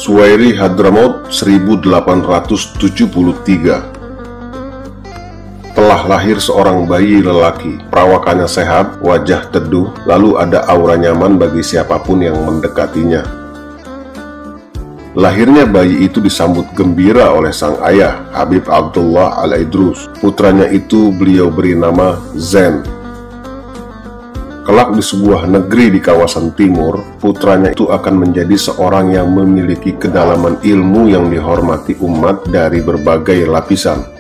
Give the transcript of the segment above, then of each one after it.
Suwairi Hadramaut 1873. Telah lahir seorang bayi lelaki, perawakannya sehat, wajah teduh, lalu ada aura nyaman bagi siapapun yang mendekatinya. Lahirnya bayi itu disambut gembira oleh sang ayah, Habib Abdullah Al-Idrus. Putranya itu beliau beri nama Zain. Kelak di sebuah negeri di kawasan timur, putranya itu akan menjadi seorang yang memiliki kedalaman ilmu yang dihormati umat dari berbagai lapisan.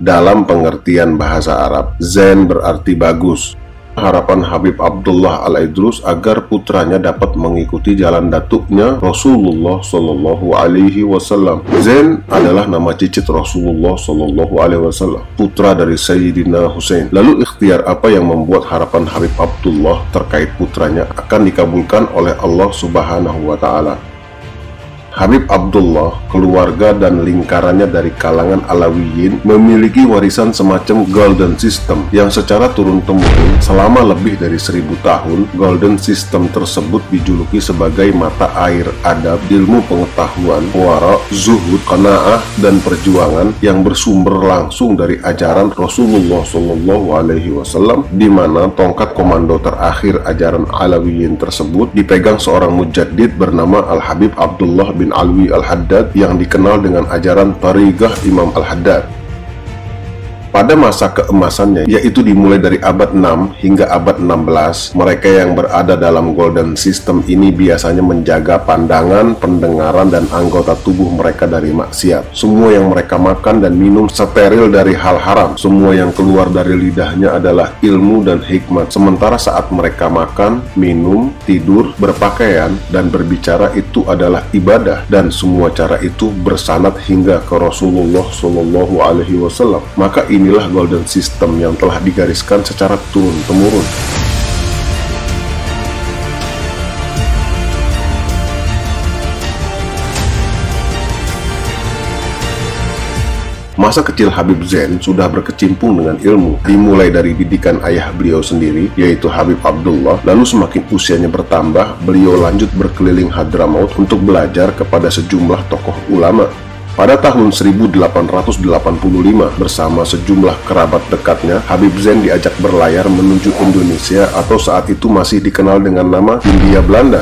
Dalam pengertian bahasa Arab, Zain berarti bagus. Harapan Habib Abdullah Al-Idrus agar putranya dapat mengikuti jalan datuknya Rasulullah Shallallahu Alaihi Wasallam. Zain adalah nama cicit Rasulullah Shallallahu Alaihi Wasallam, putra dari Sayyidina Husain. Lalu ikhtiar apa yang membuat harapan Habib Abdullah terkait putranya akan dikabulkan oleh Allah Subhanahu Wa Taala? Habib Abdullah, keluarga dan lingkarannya dari kalangan Alawiyin memiliki warisan semacam golden system yang secara turun-temurun selama lebih dari 1000 tahun. Golden system tersebut dijuluki sebagai mata air adab, ilmu pengetahuan, wara, zuhud, qanaah, dan perjuangan yang bersumber langsung dari ajaran Rasulullah Shallallahu Alaihi Wasallam, di mana tongkat komando terakhir ajaran Alawiyin tersebut dipegang seorang mujaddid bernama Al-Habib Abdullah bin Alwi Al-Haddad yang dikenal dengan ajaran Tariqah Imam Al-Haddad. Pada masa keemasannya, yaitu dimulai dari abad 6 hingga abad 16, mereka yang berada dalam golden system ini biasanya menjaga pandangan, pendengaran, dan anggota tubuh mereka dari maksiat. Semua yang mereka makan dan minum steril dari hal haram. Semua yang keluar dari lidahnya adalah ilmu dan hikmat. Sementara saat mereka makan, minum, tidur, berpakaian, dan berbicara itu adalah ibadah, dan semua cara itu bersanad hingga ke Rasulullah Shallallahu Alaihi Wasallam. Maka inilah golden system yang telah digariskan secara turun-temurun. Masa kecil Habib Zain sudah berkecimpung dengan ilmu, dimulai dari didikan ayah beliau sendiri, yaitu Habib Abdullah. Lalu semakin usianya bertambah, beliau lanjut berkeliling Hadramaut untuk belajar kepada sejumlah tokoh ulama. Pada tahun 1885, bersama sejumlah kerabat dekatnya, Habib Zain diajak berlayar menuju Indonesia atau saat itu masih dikenal dengan nama Hindia Belanda.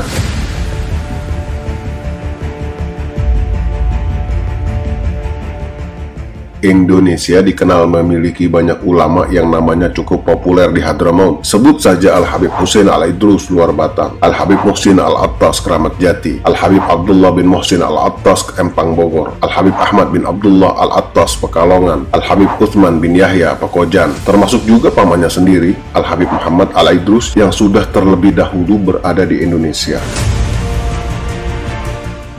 Indonesia dikenal memiliki banyak ulama yang namanya cukup populer di Hadramaut. Sebut saja Al-Habib Husain Al-Idrus luar Batang, Al-Habib Muhsin Al-Attas Keramat Jati, Al-Habib Abdullah bin Muhsin Al-Attas Empang Bogor, Al-Habib Ahmad bin Abdullah Al-Attas Pekalongan, Al-Habib Utsman bin Yahya Pekojan, termasuk juga pamannya sendiri, Al-Habib Muhammad Al-Idrus yang sudah terlebih dahulu berada di Indonesia.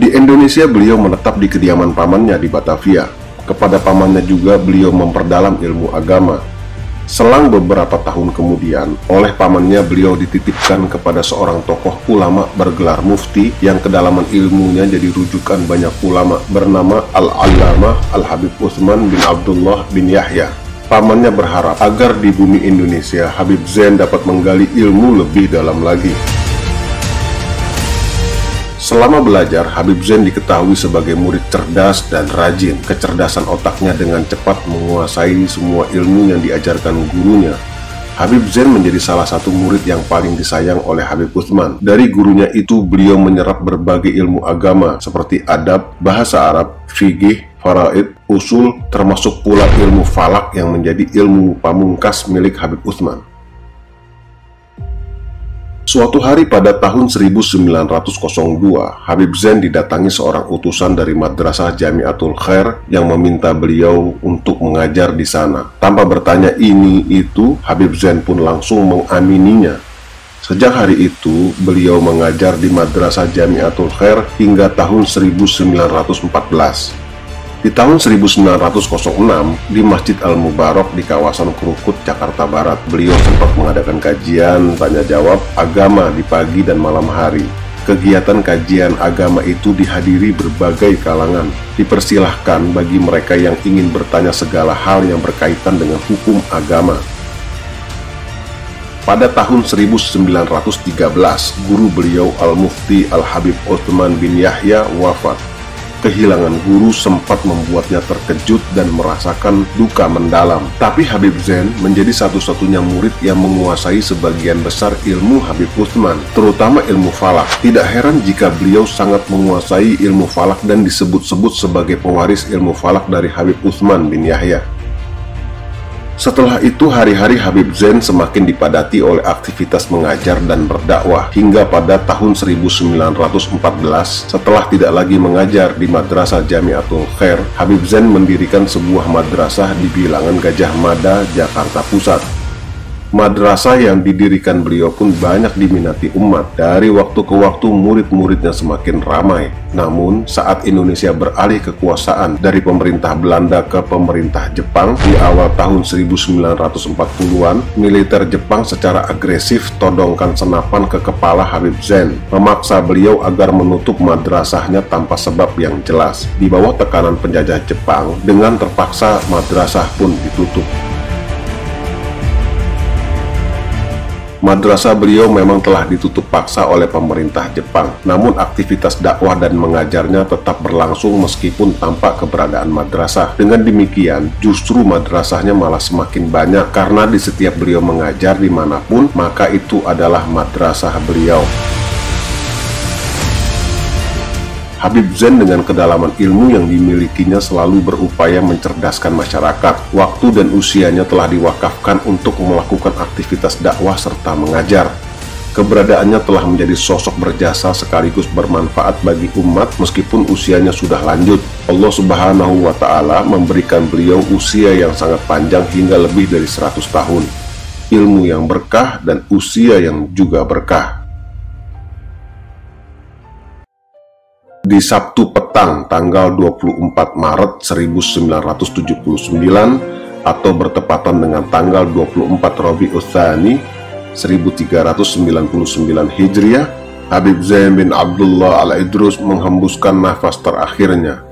Di Indonesia beliau menetap di kediaman pamannya di Batavia. Kepada pamannya juga beliau memperdalam ilmu agama. Selang beberapa tahun kemudian, oleh pamannya beliau dititipkan kepada seorang tokoh ulama bergelar mufti yang kedalaman ilmunya jadi rujukan banyak ulama bernama Al-Allamah Al-Habib Utsman bin Abdullah bin Yahya. Pamannya berharap agar di bumi Indonesia Habib Zain dapat menggali ilmu lebih dalam lagi. Selama belajar, Habib Zain diketahui sebagai murid cerdas dan rajin. Kecerdasan otaknya dengan cepat menguasai semua ilmu yang diajarkan gurunya. Habib Zain menjadi salah satu murid yang paling disayang oleh Habib Utsman. Dari gurunya itu, beliau menyerap berbagai ilmu agama seperti adab, bahasa Arab, fikih, faraid, usul, termasuk pula ilmu falak yang menjadi ilmu pamungkas milik Habib Utsman. Suatu hari pada tahun 1902, Habib Zain didatangi seorang utusan dari Madrasah Jamiatul Khair yang meminta beliau untuk mengajar di sana. Tanpa bertanya ini itu, Habib Zain pun langsung mengamininya. Sejak hari itu, beliau mengajar di Madrasah Jamiatul Khair hingga tahun 1914. Di tahun 1906, di Masjid Al-Mubarak di kawasan Krukut, Jakarta Barat, beliau sempat mengadakan kajian tanya jawab agama di pagi dan malam hari. Kegiatan kajian agama itu dihadiri berbagai kalangan. Dipersilahkan bagi mereka yang ingin bertanya segala hal yang berkaitan dengan hukum agama. Pada tahun 1913, guru beliau Al-Mufti Al-Habib Utsman bin Yahya wafat. Kehilangan guru sempat membuatnya terkejut dan merasakan duka mendalam. Tapi Habib Zain menjadi satu-satunya murid yang menguasai sebagian besar ilmu Habib Utsman, terutama ilmu falak. Tidak heran jika beliau sangat menguasai ilmu falak dan disebut-sebut sebagai pewaris ilmu falak dari Habib Utsman bin Yahya. Setelah itu, hari-hari Habib Zain semakin dipadati oleh aktivitas mengajar dan berdakwah hingga pada tahun 1914, setelah tidak lagi mengajar di Madrasah Jamiatul Khair, Habib Zain mendirikan sebuah madrasah di Bilangan Gajah Mada, Jakarta Pusat. Madrasah yang didirikan beliau pun banyak diminati umat. Dari waktu ke waktu murid-muridnya semakin ramai. Namun saat Indonesia beralih kekuasaan dari pemerintah Belanda ke pemerintah Jepang di awal tahun 1940-an, militer Jepang secara agresif todongkan senapan ke kepala Habib Zain, memaksa beliau agar menutup madrasahnya tanpa sebab yang jelas. Di bawah tekanan penjajah Jepang, dengan terpaksa madrasah pun ditutup. Madrasah beliau memang telah ditutup paksa oleh pemerintah Jepang, namun aktivitas dakwah dan mengajarnya tetap berlangsung meskipun tanpa keberadaan madrasah. Dengan demikian, justru madrasahnya malah semakin banyak karena di setiap beliau mengajar dimanapun, maka itu adalah madrasah beliau. Habib Zain dengan kedalaman ilmu yang dimilikinya selalu berupaya mencerdaskan masyarakat. Waktu dan usianya telah diwakafkan untuk melakukan aktivitas dakwah serta mengajar. Keberadaannya telah menjadi sosok berjasa sekaligus bermanfaat bagi umat meskipun usianya sudah lanjut. Allah Subhanahu wa Ta'ala memberikan beliau usia yang sangat panjang hingga lebih dari 100 tahun. Ilmu yang berkah dan usia yang juga berkah. Di Sabtu petang tanggal 24 Maret 1979 atau bertepatan dengan tanggal 24 Rabiul Tsani 1399 Hijriah, Habib Zain bin Abdullah Al-Idrus menghembuskan nafas terakhirnya.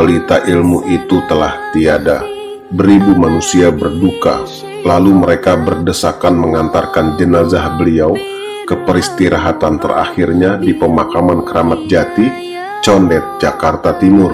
Pelita ilmu itu telah tiada. Beribu manusia berduka, lalu mereka berdesakan mengantarkan jenazah beliau ke peristirahatan terakhirnya di pemakaman Kramat Jati, Condet, Jakarta Timur.